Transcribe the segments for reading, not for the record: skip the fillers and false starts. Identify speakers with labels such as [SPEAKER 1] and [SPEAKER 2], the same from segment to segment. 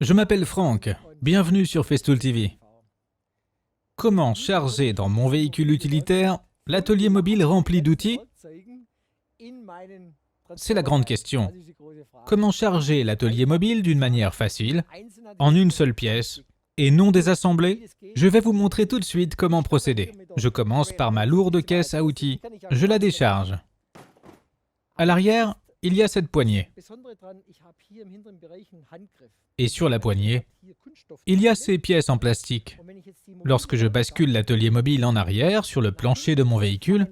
[SPEAKER 1] Je m'appelle Franck, bienvenue sur Festool TV. Comment charger dans mon véhicule utilitaire l'atelier mobile rempli d'outils? C'est la grande question. Comment charger l'atelier mobile d'une manière facile, en une seule pièce, et non désassemblée? Je vais vous montrer tout de suite comment procéder. Je commence par ma lourde caisse à outils. Je la décharge. À l'arrière, il y a cette poignée. Et sur la poignée, il y a ces pièces en plastique. Lorsque je bascule l'atelier mobile en arrière sur le plancher de mon véhicule,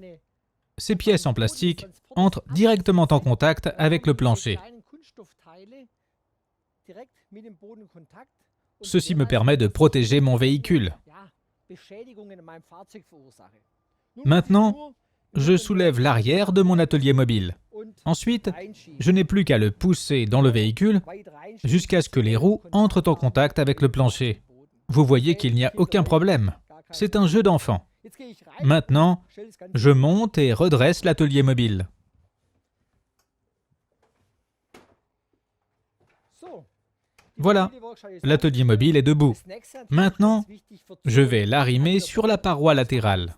[SPEAKER 1] ces pièces en plastique entrent directement en contact avec le plancher. Ceci me permet de protéger mon véhicule. Maintenant, je soulève l'arrière de mon atelier mobile. Ensuite, je n'ai plus qu'à le pousser dans le véhicule jusqu'à ce que les roues entrent en contact avec le plancher. Vous voyez qu'il n'y a aucun problème. C'est un jeu d'enfant. Maintenant, je monte et redresse l'atelier mobile. Voilà, l'atelier mobile est debout. Maintenant, je vais l'arrimer sur la paroi latérale.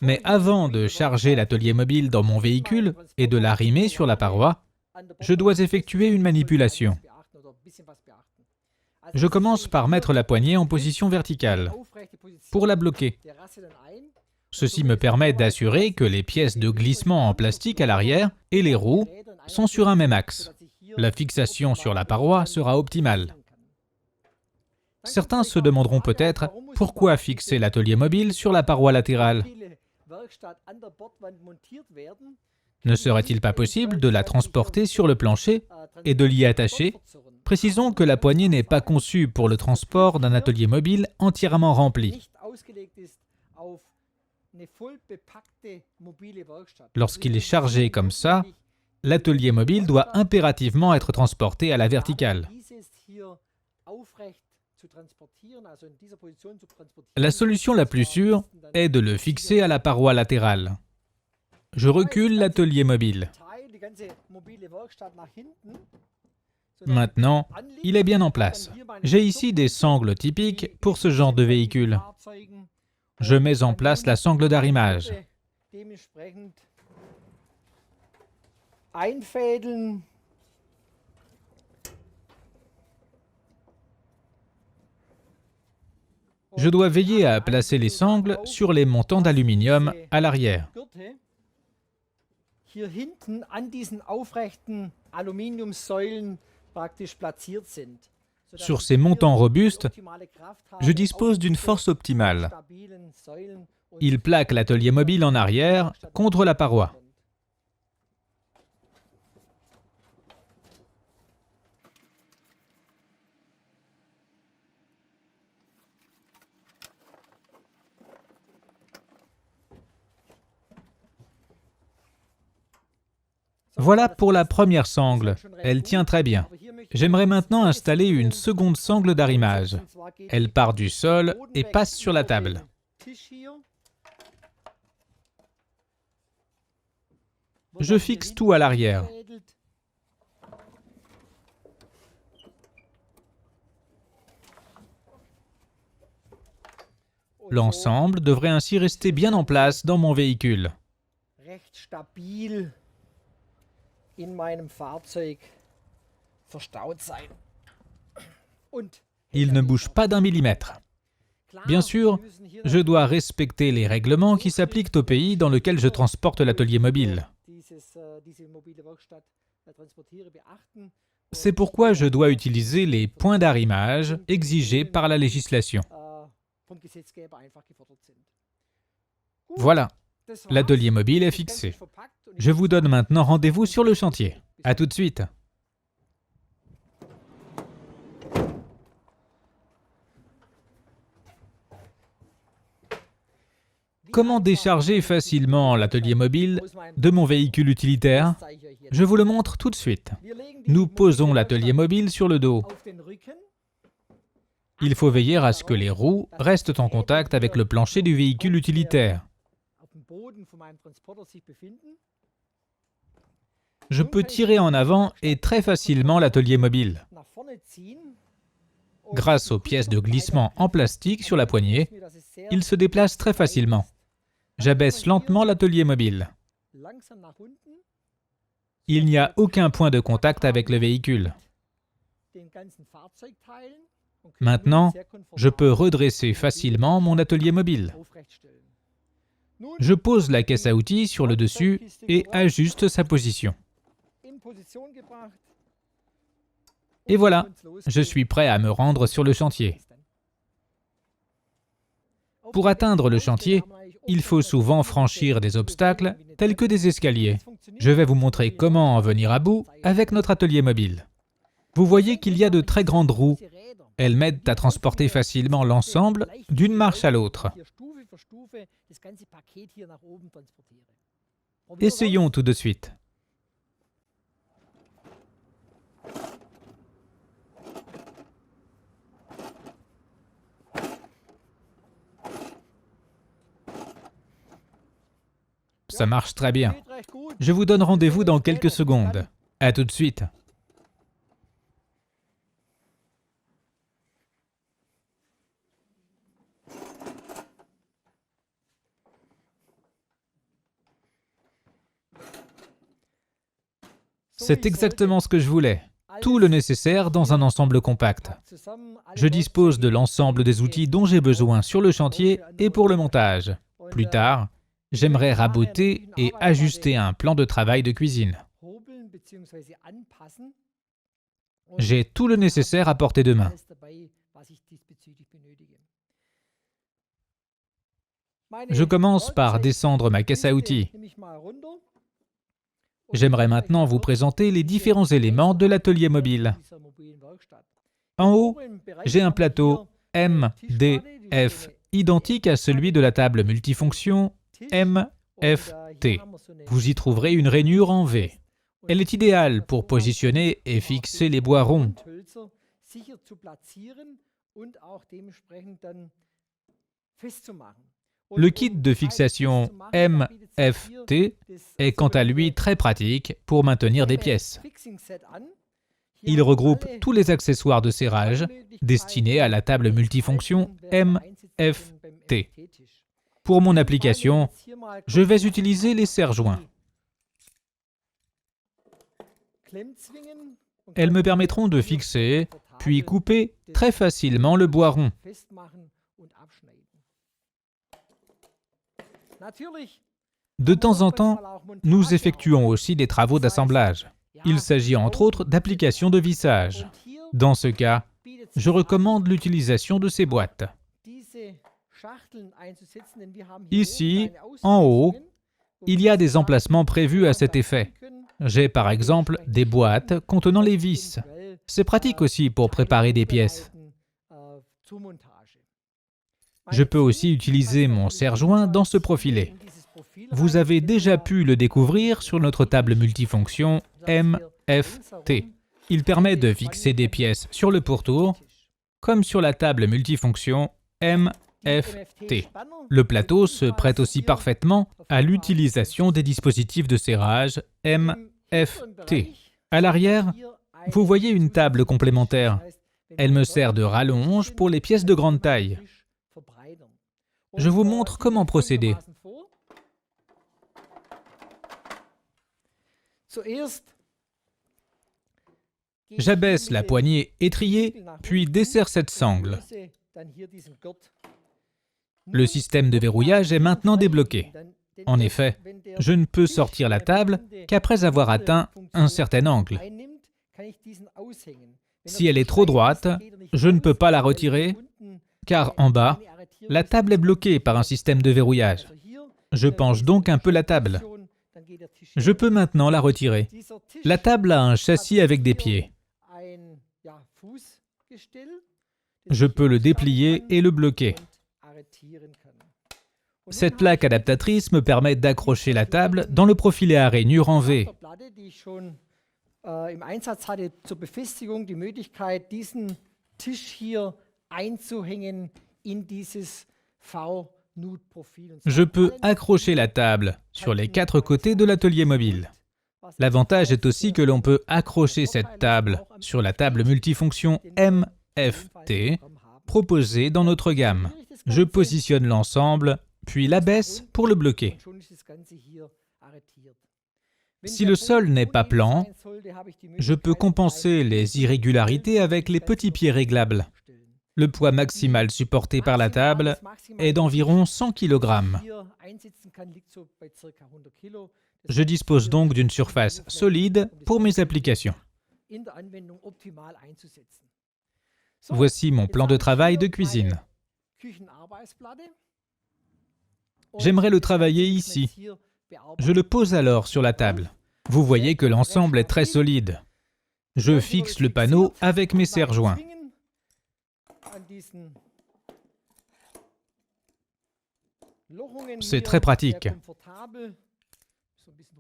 [SPEAKER 1] Mais avant de charger l'atelier mobile dans mon véhicule et de l'arrimer sur la paroi, je dois effectuer une manipulation. Je commence par mettre la poignée en position verticale, pour la bloquer. Ceci me permet d'assurer que les pièces de glissement en plastique à l'arrière et les roues sont sur un même axe. La fixation sur la paroi sera optimale. Certains se demanderont peut-être pourquoi fixer l'atelier mobile sur la paroi latérale. Ne serait-il pas possible de la transporter sur le plancher et de l'y attacher? Précisons que la poignée n'est pas conçue pour le transport d'un atelier mobile entièrement rempli. Lorsqu'il est chargé comme ça, l'atelier mobile doit impérativement être transporté à la verticale. La solution la plus sûre est de le fixer à la paroi latérale. Je recule l'atelier mobile. Maintenant, il est bien en place. J'ai ici des sangles typiques pour ce genre de véhicule. Je mets en place la sangle d'arrimage. Je dois veiller à placer les sangles sur les montants d'aluminium à l'arrière. Sur ces montants robustes, je dispose d'une force optimale. Ils plaquent l'atelier mobile en arrière contre la paroi. Voilà pour la première sangle. Elle tient très bien. J'aimerais maintenant installer une seconde sangle d'arrimage. Elle part du sol et passe sur la table. Je fixe tout à l'arrière. L'ensemble devrait ainsi rester bien en place dans mon véhicule. Il ne bouge pas d'un millimètre. Bien sûr, je dois respecter les règlements qui s'appliquent au pays dans lequel je transporte l'atelier mobile. C'est pourquoi je dois utiliser les points d'arrimage exigés par la législation. Voilà, l'atelier mobile est fixé. Je vous donne maintenant rendez-vous sur le chantier. À tout de suite. Comment décharger facilement l'atelier mobile de mon véhicule utilitaire? Je vous le montre tout de suite. Nous posons l'atelier mobile sur le dos. Il faut veiller à ce que les roues restent en contact avec le plancher du véhicule utilitaire. Je peux tirer en avant et très facilement l'atelier mobile. Grâce aux pièces de glissement en plastique sur la poignée, il se déplace très facilement. J'abaisse lentement l'atelier mobile. Il n'y a aucun point de contact avec le véhicule. Maintenant, je peux redresser facilement mon atelier mobile. Je pose la caisse à outils sur le dessus et ajuste sa position. Et voilà, je suis prêt à me rendre sur le chantier. Pour atteindre le chantier, il faut souvent franchir des obstacles tels que des escaliers. Je vais vous montrer comment en venir à bout avec notre atelier mobile. Vous voyez qu'il y a de très grandes roues. Elles m'aident à transporter facilement l'ensemble d'une marche à l'autre. Essayons tout de suite. Ça marche très bien. Je vous donne rendez-vous dans quelques secondes. À tout de suite. C'est exactement ce que je voulais. Tout le nécessaire dans un ensemble compact. Je dispose de l'ensemble des outils dont j'ai besoin sur le chantier et pour le montage. Plus tard, j'aimerais raboter et ajuster un plan de travail de cuisine. J'ai tout le nécessaire à portée de main. Je commence par descendre ma caisse à outils. J'aimerais maintenant vous présenter les différents éléments de l'atelier mobile. En haut, j'ai un plateau MDF identique à celui de la table multifonction MFT. Vous y trouverez une rainure en V. Elle est idéale pour positionner et fixer les bois ronds. Le kit de fixation MFT est quant à lui très pratique pour maintenir des pièces. Il regroupe tous les accessoires de serrage destinés à la table multifonction MFT. Pour mon application, je vais utiliser les serre-joints. Elles me permettront de fixer, puis couper très facilement le bois rond. De temps en temps, nous effectuons aussi des travaux d'assemblage. Il s'agit entre autres d'applications de vissage. Dans ce cas, je recommande l'utilisation de ces boîtes. Ici, en haut, il y a des emplacements prévus à cet effet. J'ai par exemple des boîtes contenant les vis. C'est pratique aussi pour préparer des pièces. Je peux aussi utiliser mon serre-joint dans ce profilé. Vous avez déjà pu le découvrir sur notre table multifonction MFT. Il permet de fixer des pièces sur le pourtour, comme sur la table multifonction MFT. Le plateau se prête aussi parfaitement à l'utilisation des dispositifs de serrage MFT. À l'arrière, vous voyez une table complémentaire. Elle me sert de rallonge pour les pièces de grande taille. Je vous montre comment procéder. J'abaisse la poignée étrier, puis desserre cette sangle. Le système de verrouillage est maintenant débloqué. En effet, je ne peux sortir la table qu'après avoir atteint un certain angle. Si elle est trop droite, je ne peux pas la retirer, car en bas, la table est bloquée par un système de verrouillage. Je penche donc un peu la table. Je peux maintenant la retirer. La table a un châssis avec des pieds. Je peux le déplier et le bloquer. Cette plaque adaptatrice me permet d'accrocher la table dans le profilet à rainure en V. Je peux accrocher la table sur les 4 côtés de l'atelier mobile. L'avantage est aussi que l'on peut accrocher cette table sur la table multifonction MFT proposée dans notre gamme. Je positionne l'ensemble, puis l'abaisse pour le bloquer. Si le sol n'est pas plan, je peux compenser les irrégularités avec les petits pieds réglables. Le poids maximal supporté par la table est d'environ 100 kg. Je dispose donc d'une surface solide pour mes applications. Voici mon plan de travail de cuisine. J'aimerais le travailler ici. Je le pose alors sur la table. Vous voyez que l'ensemble est très solide. Je fixe le panneau avec mes serre-joints. C'est très pratique.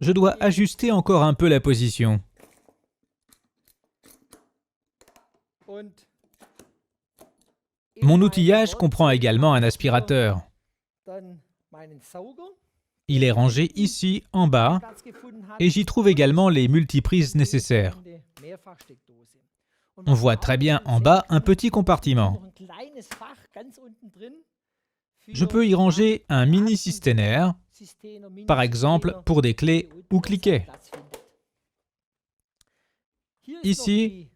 [SPEAKER 1] Je dois ajuster encore un peu la position. Mon outillage comprend également un aspirateur. Il est rangé ici, en bas, et j'y trouve également les multiprises nécessaires. On voit très bien en bas un petit compartiment. Je peux y ranger un mini systénaire, par exemple pour des clés ou cliquets. Ici,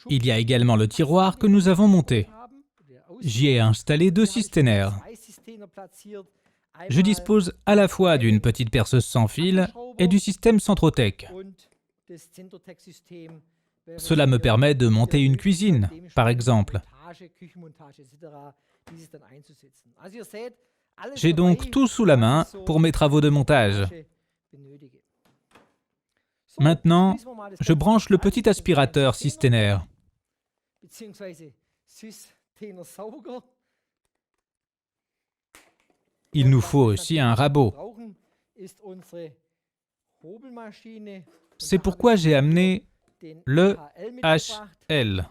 [SPEAKER 1] il y a également le tiroir que nous avons monté. J'y ai installé 2 systénaires. Je dispose à la fois d'une petite perceuse sans fil et du système Centrotech. Cela me permet de monter une cuisine, par exemple. J'ai donc tout sous la main pour mes travaux de montage. Maintenant, je branche le petit aspirateur systénaire. Il nous faut aussi un rabot. C'est pourquoi j'ai amené le HL.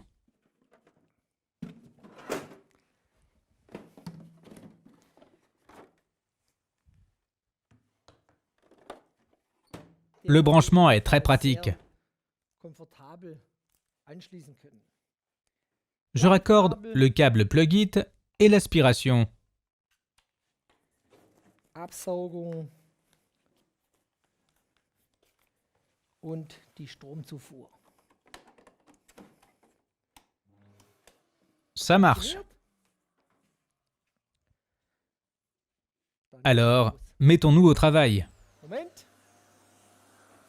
[SPEAKER 1] Le branchement est très pratique. Je raccorde le câble plug-it et l'aspiration.
[SPEAKER 2] Absaugung und die Stromzufuhr.
[SPEAKER 1] Ça marche. Alors, mettons-nous au travail.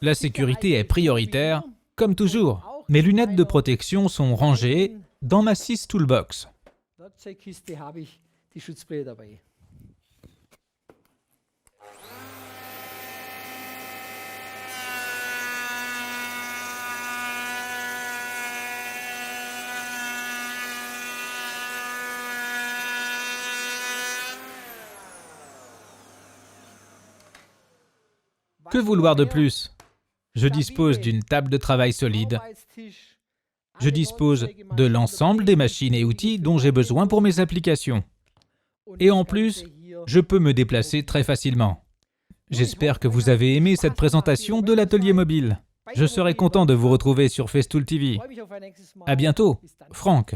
[SPEAKER 1] La sécurité est prioritaire, comme toujours. Mes lunettes de protection sont rangées dans ma 6 Toolbox.
[SPEAKER 2] Werkzeugkiste habe ich die Schutzbrille dabei.
[SPEAKER 1] Que vouloir de plus? Je dispose d'une table de travail solide. Je dispose de l'ensemble des machines et outils dont j'ai besoin pour mes applications. Et en plus, je peux me déplacer très facilement. J'espère que vous avez aimé cette présentation de l'atelier mobile. Je serai content de vous retrouver sur Festool TV. À bientôt, Franck.